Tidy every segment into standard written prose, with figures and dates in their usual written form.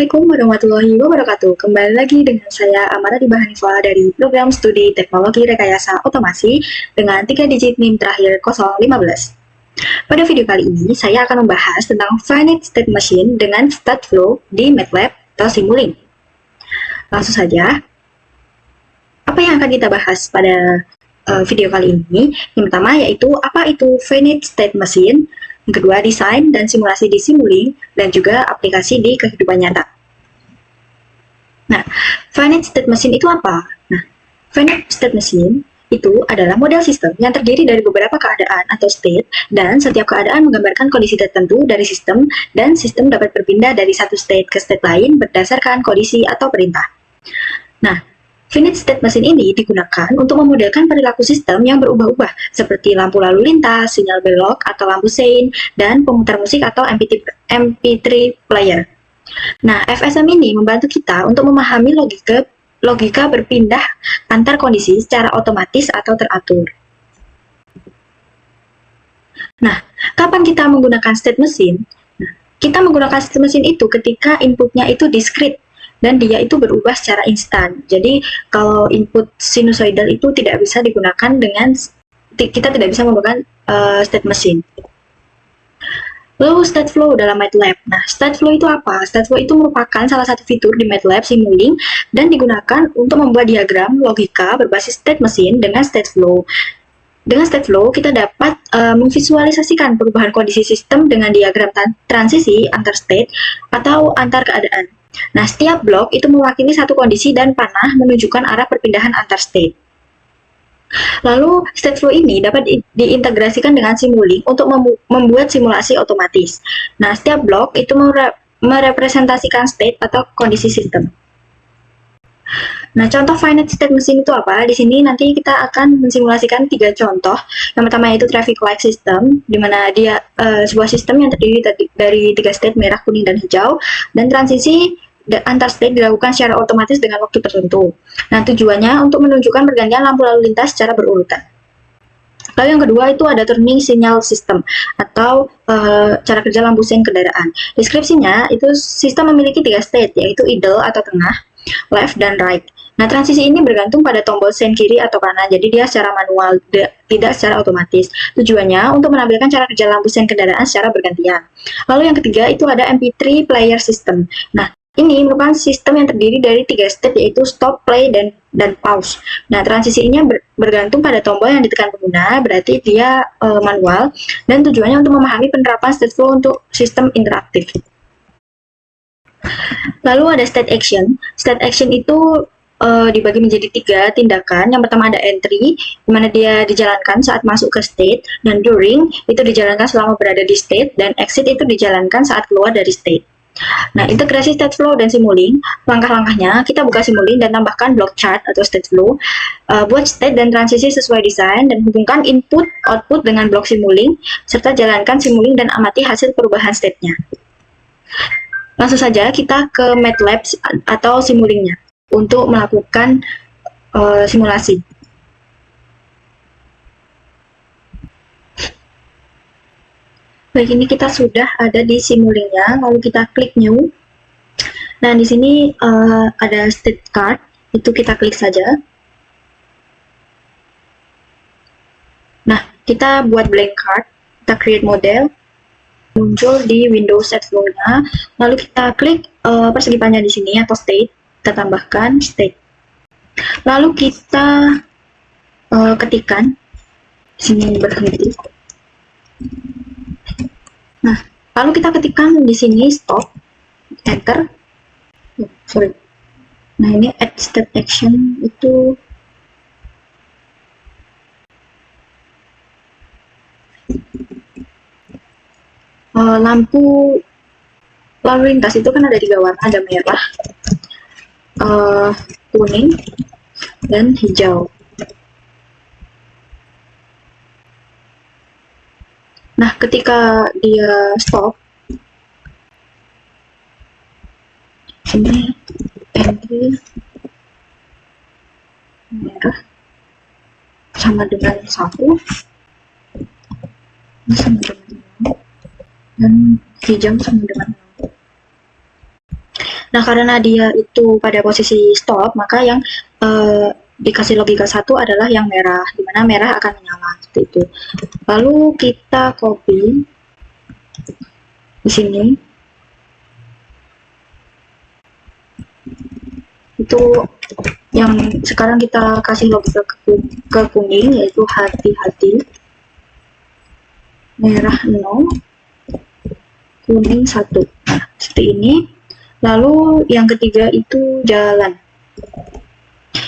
Assalamualaikum warahmatullahi wabarakatuh. Kembali lagi dengan saya Amara Diba Hanifah dari Program Studi Teknologi Rekayasa Otomasi dengan 3 digit NIM terakhir 015. Pada video kali ini, saya akan membahas tentang Finite State Machine dengan State Flow di MATLAB atau Simulink. Langsung saja, apa yang akan kita bahas pada video kali ini? Yang pertama yaitu apa itu Finite State Machine, yang kedua desain dan simulasi di Simulink, dan juga aplikasi di kehidupan nyata. Nah, Finite State Machine itu apa? Nah, Finite State Machine itu adalah model sistem yang terdiri dari beberapa keadaan atau state, dan setiap keadaan menggambarkan kondisi tertentu dari sistem, dan sistem dapat berpindah dari satu state ke state lain berdasarkan kondisi atau perintah. Nah, Finite State Machine ini digunakan untuk memodelkan perilaku sistem yang berubah-ubah, seperti lampu lalu lintas, sinyal belok atau lampu sein, dan pemutar musik atau MP3 player. Nah, FSM ini membantu kita untuk memahami logika berpindah antar kondisi secara otomatis atau teratur. Nah, kapan kita menggunakan state machine? Nah, kita menggunakan state machine itu ketika inputnya itu discrete dan dia itu berubah secara instan. Jadi kalau input sinusoidal itu tidak bisa digunakan dengan, kita tidak bisa menggunakan state machine. Lalu state flow dalam MATLAB. Nah, state flow itu apa? State flow itu merupakan salah satu fitur di MATLAB Simulink dan digunakan untuk membuat diagram logika berbasis state machine dengan state flow. Dengan state flow, kita dapat memvisualisasikan perubahan kondisi sistem dengan diagram transisi antar state atau antar keadaan. Nah, setiap blok itu mewakili satu kondisi dan panah menunjukkan arah perpindahan antar state. Lalu, state flow ini dapat diintegrasikan dengan Simulink untuk membuat simulasi otomatis. Nah, setiap blok itu merepresentasikan state atau kondisi sistem. Nah, contoh Finite State Machine itu apa? Di sini nanti kita akan mensimulasikan 3 contoh. Yang pertama yaitu Traffic Light System, di mana dia sebuah sistem yang terdiri dari 3 state merah, kuning, dan hijau, dan transisi antar state dilakukan secara otomatis dengan waktu tertentu. Nah, tujuannya untuk menunjukkan pergantian lampu lalu lintas secara berurutan. Lalu yang kedua itu ada Turning Signal System atau cara kerja lampu sein kendaraan. Deskripsinya itu sistem memiliki 3 state, yaitu idle atau tengah, left, dan right. Nah, transisi ini bergantung pada tombol sein kiri atau kanan, jadi dia secara manual, tidak secara otomatis. Tujuannya untuk menampilkan cara kerja lampu sein kendaraan secara bergantian. Lalu yang ketiga itu ada MP3 Player System. Nah, ini merupakan sistem yang terdiri dari 3 step, yaitu stop, play, dan pause. Nah, transisi ini bergantung pada tombol yang ditekan pengguna, berarti dia manual, dan tujuannya untuk memahami penerapan state flow untuk sistem interaktif. Lalu ada state action. State action itu dibagi menjadi 3 tindakan. Yang pertama ada entry, di mana dia dijalankan saat masuk ke state, dan during itu dijalankan selama berada di state, dan exit itu dijalankan saat keluar dari state. Nah, integrasi state flow dan Simulink, langkah-langkahnya kita buka Simulink dan tambahkan block chart atau state flow, buat state dan transisi sesuai desain, dan hubungkan input output dengan blok Simulink, serta jalankan Simulink dan amati hasil perubahan state-nya. Langsung saja kita ke MATLAB atau Simulink-nya untuk melakukan simulasi. Baik, ini kita sudah ada di Simulink-nya, lalu kita klik New. Nah, di sini ada State Card, itu kita klik saja. Nah, kita buat blank card, kita create model, muncul di Windows State Flow-nya, lalu kita klik persegi panjang di sini atau State, kita tambahkan State. Lalu kita ketikkan, di sini berhenti. Nah, lalu kita ketikkan di sini stop, enter. Nah, ini add state action itu lampu lalu lintas itu kan ada 3 warna, ada merah, kuning, dan hijau. Nah, ketika dia stop, ini entry merah sama dengan 1, ini sama dengan 0, dan hijau sama dengan 0. Nah, karena dia itu pada posisi stop, maka yang dikasih logika 1 adalah yang merah, dimana merah akan menyala seperti itu. Lalu kita copy di sini. Itu yang sekarang kita kasih logika ke kuning, yaitu hati-hati, merah 0, kuning 1. Nah, seperti ini. Lalu yang ketiga itu jalan,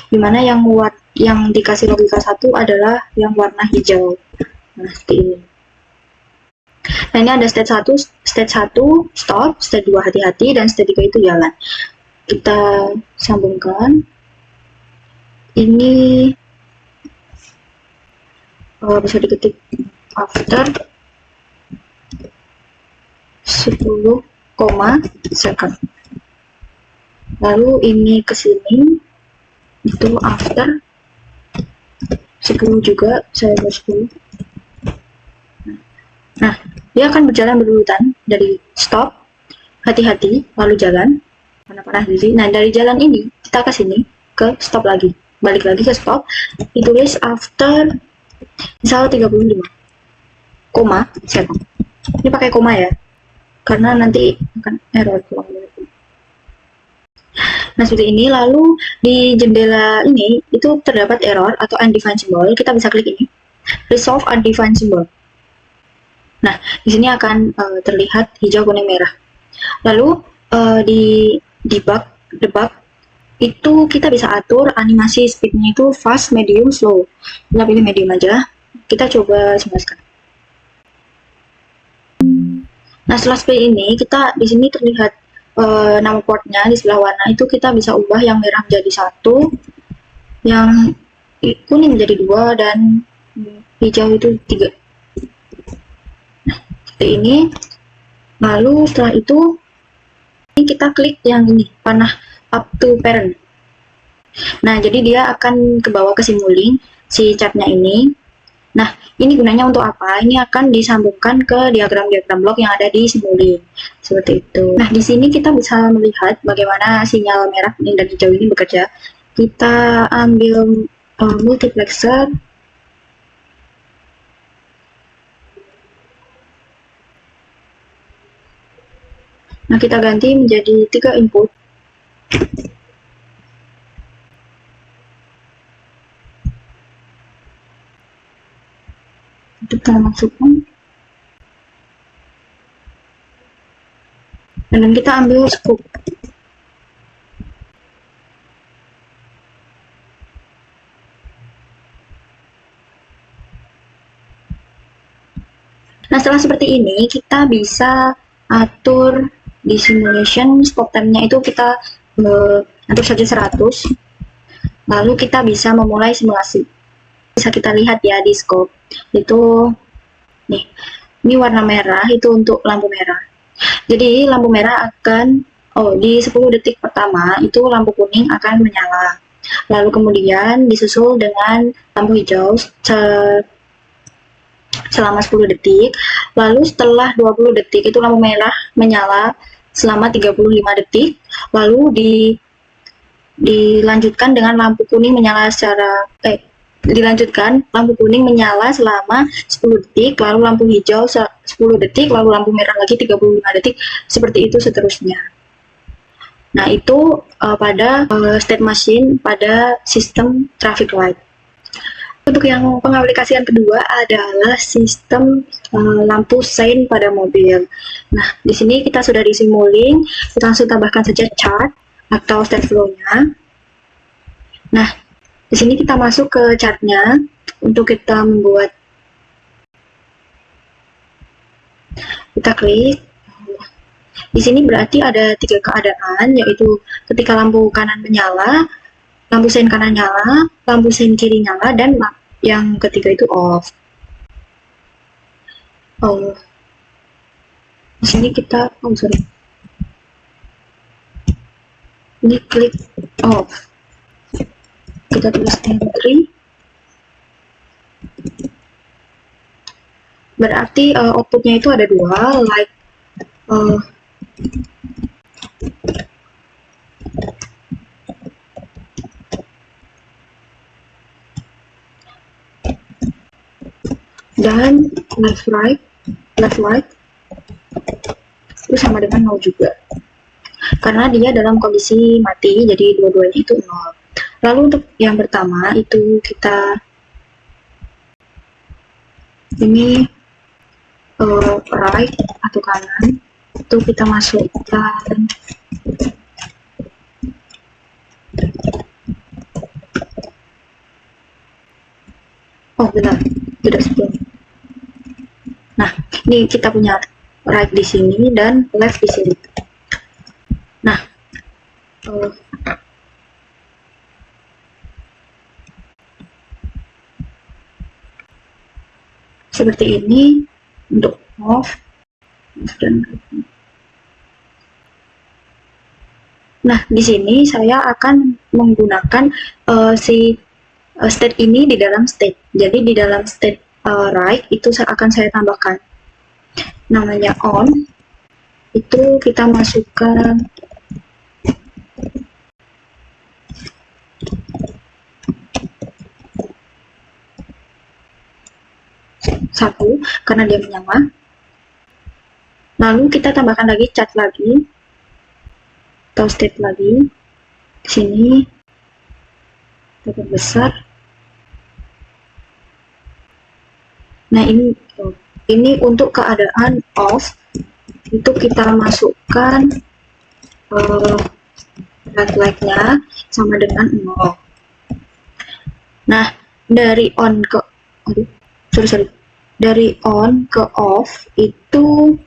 dimana yang dikasih logika 1 adalah yang warna hijau. Nah, seperti ini. Nah, ini ada stage 1 stop, stage 2 hati-hati, dan stage 3 itu jalan. Kita sambungkan. Ini bisa diketik after 10, second. Lalu ini ke sini itu after 10 juga, saya buat 10. Nah, dia akan berjalan berurutan dari stop, hati-hati, lalu jalan, panah-panah diri. Nah, dari jalan ini kita ke sini ke stop lagi, balik lagi ke stop, ditulis after misal 35, second. Ini pakai koma ya, karena nanti akan error. Nah, seperti ini. Lalu di jendela ini itu terdapat error atau undefined symbol. Kita bisa klik ini, resolve undefined symbol. Nah, di sini akan terlihat hijau, kuning, merah. Lalu di debug itu kita bisa atur animasi speednya itu fast, medium, slow. Kita pilih medium aja. Kita coba simulasikan. Nah, setelah seperti ini, kita di sini terlihat nama portnya di sebelah warna itu kita bisa ubah yang merah menjadi 1, yang kuning menjadi 2, dan hijau itu 3. Nah, seperti ini. Lalu setelah itu ini kita klik yang ini, panah up to parent. Nah, jadi dia akan ke bawah ke Simulink si chartnya ini. Nah, ini gunanya untuk apa? Ini akan disambungkan ke diagram-diagram blok yang ada di Simulink. Seperti itu. Nah, di sini kita bisa melihat bagaimana sinyal merah, kuning, dan hijau ini bekerja. Kita ambil multiplexer. Nah, kita ganti menjadi 3 input. Kita masukkan. Dan kita ambil scope. Nah, setelah seperti ini, kita bisa atur di simulation stop time-nya itu kita atur saja 100. Lalu kita bisa memulai simulasi. Bisa kita lihat ya di scope. Itu nih, ini warna merah itu untuk lampu merah. Jadi lampu merah akan di 10 detik pertama itu lampu kuning akan menyala. Lalu kemudian disusul dengan lampu hijau selama 10 detik. Lalu setelah 20 detik itu lampu merah menyala selama 35 detik. Lalu dilanjutkan dengan lampu kuning menyala dilanjutkan lampu kuning menyala selama 10 detik, lalu lampu hijau 10 detik, lalu lampu merah lagi 35 detik, seperti itu seterusnya. Nah, itu pada state machine pada sistem traffic light. Untuk yang pengaplikasian kedua adalah sistem lampu sein pada mobil. Nah, di sini kita sudah di Simulink, kita langsung tambahkan saja chart atau state flow-nya. Nah, di sini kita masuk ke chartnya untuk kita membuat. Kita klik. Di sini berarti ada 3 keadaan, yaitu ketika lampu kanan menyala, lampu sein kanan nyala, lampu sein kiri nyala, dan yang ketiga itu off. Di sini kita, ini klik off. Kita tulis entry. Berarti outputnya itu ada 2, light dan left right itu sama dengan 0 juga, karena dia dalam kondisi mati, jadi dua-duanya itu 0. Lalu untuk yang pertama itu kita ini right atau kanan itu kita masukkan benar, tidak sebelum. Nah, ini kita punya right di sini dan left di sini. Nah, seperti ini untuk off dan nah, di sini saya akan menggunakan state ini di dalam state. Jadi di dalam state right itu akan saya tambahkan namanya on, itu kita masukkan satu karena dia menyala. Lalu kita tambahkan lagi chat lagi atau state lagi di sini besar. Nah, ini untuk keadaan off itu kita masukkan red light-nya sama dengan 0. Nah, dari on ke dari on ke off itu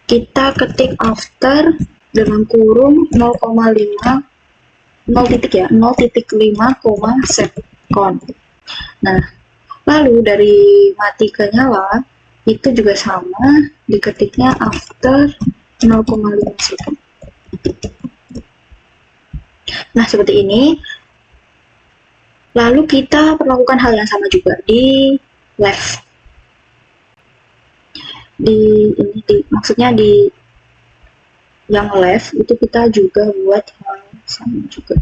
kita ketik after dengan kurung 0,5 second. Nah, lalu dari mati ke nyala itu juga sama, diketiknya after 0,5 second. Nah, seperti ini. Lalu kita perlakukan hal yang sama juga di left. Maksudnya di yang left itu kita juga buat hal sama juga.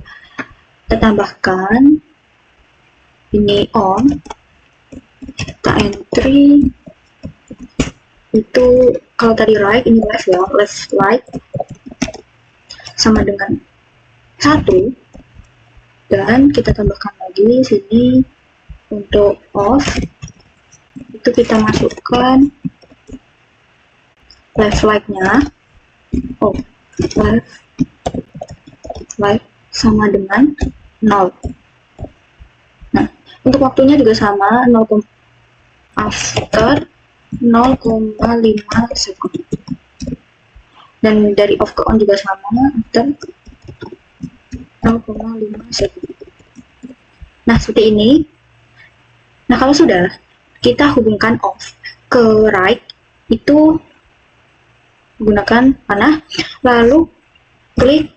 Kita tambahkan ini on, kita entry itu kalau tadi right, ini left ya, left right sama dengan 1, dan kita tambahkan lagi sini untuk off itu kita masukkan left light-nya left light sama dengan 0. Nah, untuk waktunya juga sama, after 0,5 second. Dan dari off ke on juga sama, after 0,5 second. Nah, seperti ini. Nah, kalau sudah, kita hubungkan off ke right itu gunakan panah, lalu klik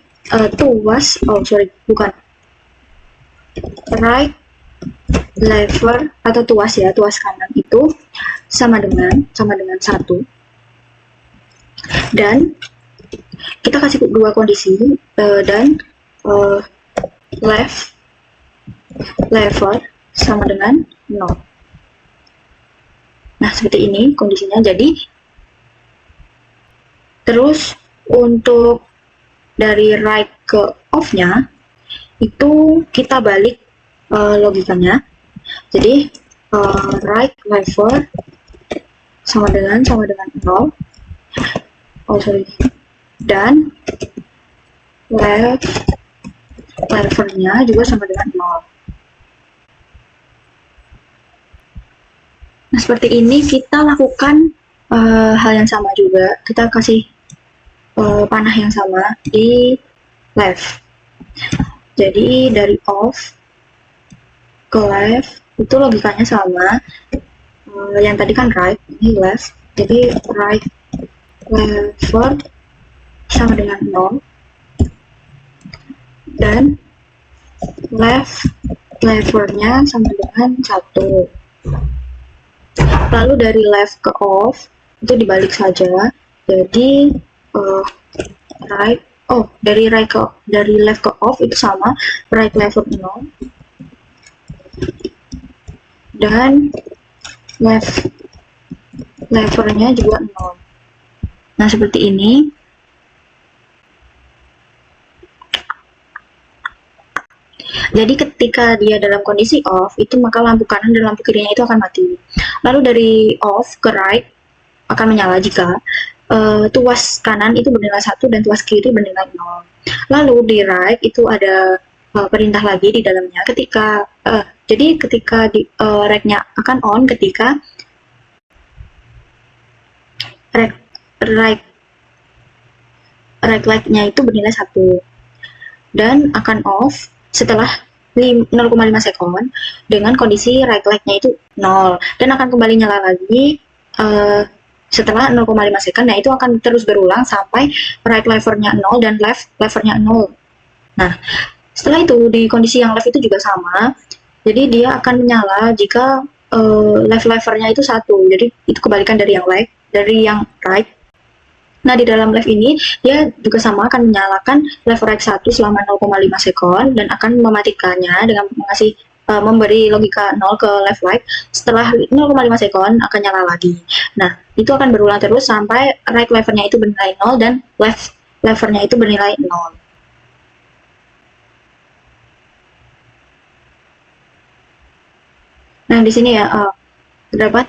right lever atau tuas ya, tuas kanan itu sama dengan 1, dan kita kasih dua kondisi dan left lever sama dengan 0. Nah, seperti ini kondisinya. Jadi terus untuk dari right ke off-nya itu kita balik logikanya. Jadi right lever sama dengan 0. Dan left levernya juga sama dengan 0. Nah, seperti ini kita lakukan hal yang sama juga. Kita kasih panah yang sama di left. Jadi dari off ke left itu logikanya sama. Yang tadi kan right, ini left. Jadi right lever sama dengan 0, dan left levernya sama dengan 1. Lalu dari left ke off itu dibalik saja. Jadi dari left ke off itu sama, right lever 0 dan levelnya juga 0. Nah, seperti ini. Jadi ketika dia dalam kondisi off, itu maka lampu kanan dan lampu kirinya itu akan mati. Lalu dari off ke right akan menyala jika tuas kanan itu bernilai 1 dan tuas kiri bernilai 0. Lalu di right itu ada perintah lagi di dalamnya ketika jadi ketika di right-nya akan on ketika right light-nya itu bernilai 1 dan akan off setelah 0,5 sekon dengan kondisi right light-nya itu 0 dan akan kembali nyala lagi setelah 0,5 second. Nah, itu akan terus berulang sampai right lever-nya 0 dan left lever-nya 0. Nah, setelah itu di kondisi yang left itu juga sama. Jadi dia akan menyala jika left lever-nya itu 1. Jadi itu kebalikan dari yang left, dari yang right. Nah, di dalam left ini dia juga sama akan menyalakan lever right 1 selama 0,5 sekon dan akan mematikannya dengan memberi logika 0 ke left right. Setelah 0,5 sekon akan nyala lagi. Nah, itu akan berulang terus sampai right levernya itu bernilai 0 dan left levernya itu bernilai 0. Nah, di sini ya terdapat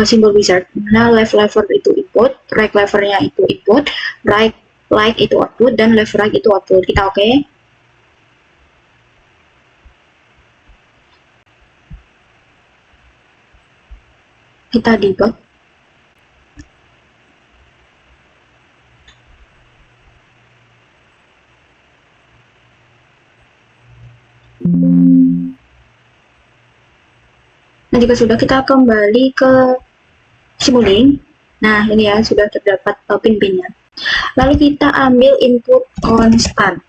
simbol wizard, mana left lever itu input, right levernya itu input, right light itu output, dan left right itu output. Kita oke? Kita debug. Nah, jika sudah, kita kembali ke Simulink. Nah, ini ya, sudah terdapat pin-pinnya. Lalu kita ambil input konstan.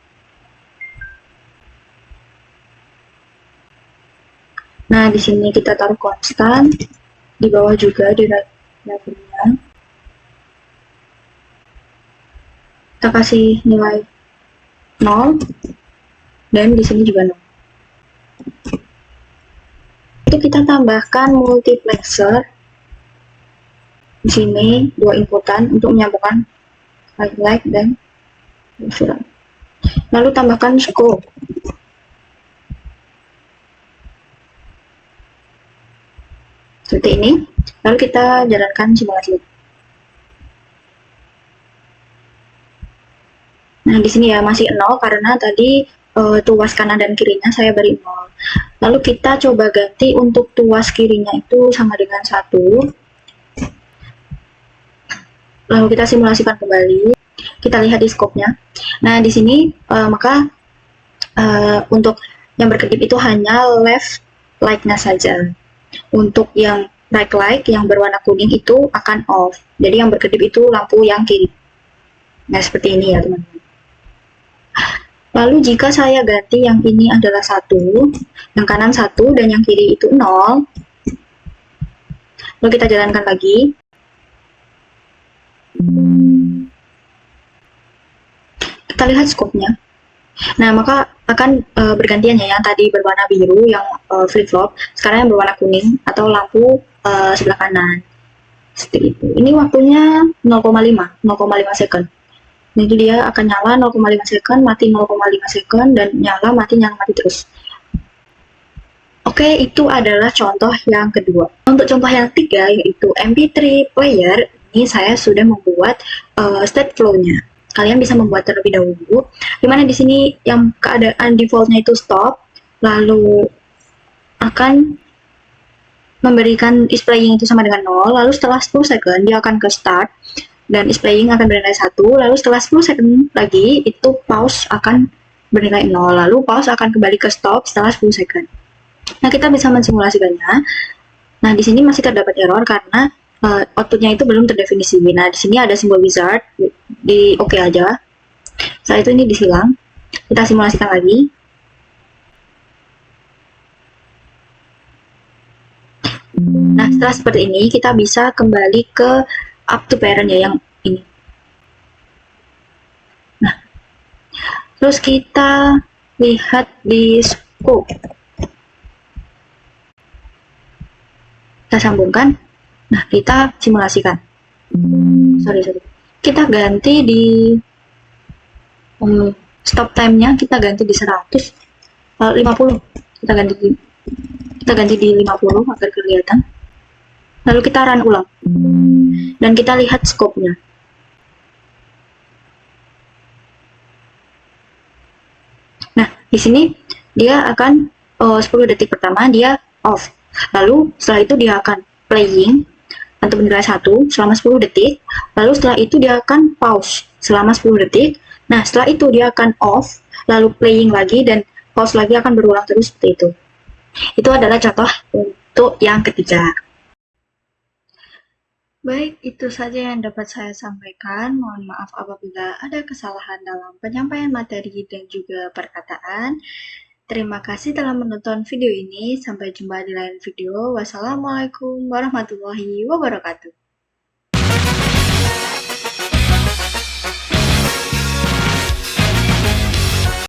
Nah, di sini kita taruh konstan, di bawah juga di levelnya. Kita kasih nilai 0, dan di sini juga 0. Itu kita tambahkan multiplexer di sini 2 inputan untuk menyambungkan highlight dan visual. Lalu tambahkan scope seperti ini. Lalu kita jalankan simulasi. Nah, di sini ya masih 0 karena tadi tuas kanan dan kirinya saya beri 0. Lalu kita coba ganti untuk tuas kirinya itu sama dengan 1. Lalu kita simulasikan kembali. Kita lihat di scope-nya. Nah, di sini maka untuk yang berkedip itu hanya left light-nya saja. Untuk yang right light yang berwarna kuning itu akan off. Jadi yang berkedip itu lampu yang kiri. Nah, seperti ini ya, teman-teman. Lalu jika saya ganti yang ini adalah 1, yang kanan 1 dan yang kiri itu 0. Lalu kita jalankan lagi. Kita lihat scope-nya. Nah, maka akan bergantian ya, yang tadi berwarna biru yang flip-flop, sekarang yang berwarna kuning atau lampu sebelah kanan. Seperti itu. Ini waktunya 0,5 second. Jadi dia akan nyala 0,5 second, mati 0,5 second, dan nyala mati terus. Oke, itu adalah contoh yang kedua. Untuk contoh yang ketiga, yaitu MP3 player, ini saya sudah membuat state flow-nya. Kalian bisa membuat terlebih dahulu, dimana di sini yang keadaan default-nya itu stop, lalu akan memberikan is playing itu sama dengan 0, lalu setelah 10 second dia akan ke start, dan is playing akan bernilai 1, lalu setelah 10 second lagi itu pause akan bernilai 0, lalu pause akan kembali ke stop setelah 10 second. Nah, kita bisa mensimulasikannya. Nah, di sini masih terdapat error karena outputnya itu belum terdefinisi. Nah, di sini ada simbol wizard, di oke aja. Setelah itu ini disilang. Kita simulasikan lagi. Nah, setelah seperti ini kita bisa kembali ke up to parent ya, yang ini. Nah, terus kita lihat di scope. kita sambungkan. Nah, kita simulasikan. Sorry. Kita ganti di stop time-nya kita ganti di 100, 50. Kita ganti di 50 agar kelihatan. Lalu kita run ulang. Dan kita lihat scope-nya. Nah, di sini dia akan 10 detik pertama dia off. Lalu setelah itu dia akan playing untuk bendera 1 selama 10 detik. Lalu setelah itu dia akan pause selama 10 detik. Nah, setelah itu dia akan off, lalu playing lagi dan pause lagi, akan berulang terus seperti itu. Itu adalah contoh untuk yang ketiga. Baik, itu saja yang dapat saya sampaikan. Mohon maaf apabila ada kesalahan dalam penyampaian materi dan juga perkataan. Terima kasih telah menonton video ini. Sampai jumpa di lain video. Wassalamualaikum warahmatullahi wabarakatuh.